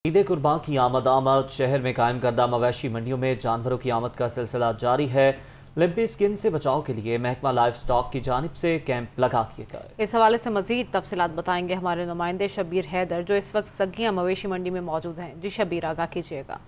ईद कुर्बान की आमद शहर में कायम करदा मवेशी मंडियों में जानवरों की आमद का सिलसिला जारी है। लिम्पी स्किन से बचाव के लिए महकमा लाइफ स्टॉक की जानिब से कैंप लगा दिए गए। इस हवाले से मजीद तफसीलात बताएंगे हमारे नुमाइंदे शब्बीर हैदर, जो इस वक्त सगिया मवेशी मंडी में मौजूद हैं। जी शब्बीर, आगाह कीजिएगा।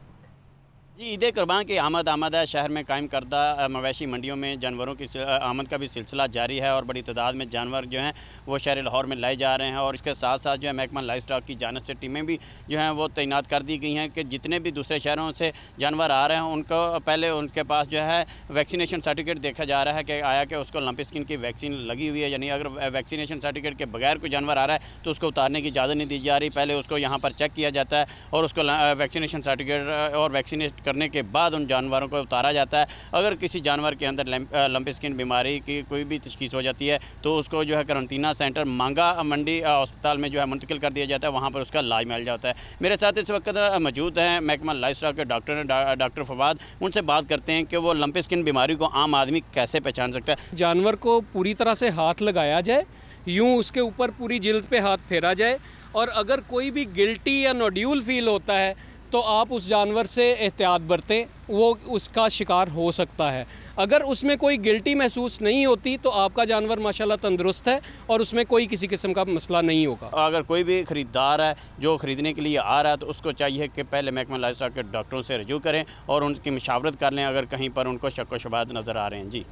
जी, ईद कुर्बान की आमद है। शहर में कायम करदा मवेशी मंडियों में जानवरों की आमद का भी सिलसिला जारी है और बड़ी तादाद में जानवर जो हैं वो शहर लाहौर में लाए जा रहे हैं। और इसके साथ साथ जो है महकमा लाइफ स्टॉक की जानिब से टीमें भी जो हैं वो तैनात कर दी गई हैं कि जितने भी दूसरे शहरों से जानवर आ रहे हैं उनको पहले उनके पास जो है वैक्सीनेशन सर्टिफिकेट देखा जा रहा है कि आया कि उसको लंपी स्किन की वैक्सीन लगी हुई है। यानी अगर वैक्सीनेशन सर्टिफिकेट के बगैर कोई जानवर आ रहा है तो उसको उतारने की इजाज़त नहीं दी जा रही। पहले उसको यहाँ पर चेक किया जाता है और उसको वैक्सीनेशन सर्टिफिकेट और वैक्सीनेट करने के बाद जानवरों को उतारा जाता है। अगर किसी जानवर के अंदर लंपी स्किन बीमारी की कोई भी तशखीस हो जाती है तो उसको जो है करंटीना सेंटर मांगा मंडी अस्पताल में जो है मुंतकिल कर दिया जाता है, वहाँ पर उसका इलाज मिल जाता है। मेरे साथ इस वक्त मौजूद हैं महकमा लाइफ स्टॉक के डॉक्टर फवाद। उनसे बात करते हैं कि वो लंपी स्किन बीमारी को आम आदमी कैसे पहचान सकता है। जानवर को पूरी तरह से हाथ लगाया जाए, यूँ उसके ऊपर पूरी जिल्द पे हाथ फेरा जाए और अगर कोई भी गिल्टी या नोड्यूल फील होता है तो आप उस जानवर से एहतियात बरतें, वो उसका शिकार हो सकता है। अगर उसमें कोई गिल्टी महसूस नहीं होती तो आपका जानवर माशाल्लाह तंदुरुस्त है और उसमें कोई किसी किस्म का मसला नहीं होगा। अगर कोई भी ख़रीदार है जो ख़रीदने के लिए आ रहा है तो उसको चाहिए कि पहले महकमा लाइफ स्टॉक के डॉक्टरों से रजू करें और उनकी मशावरत कर लें अगर कहीं पर उनको शक व शुबहात नज़र आ रहे हैं। जी।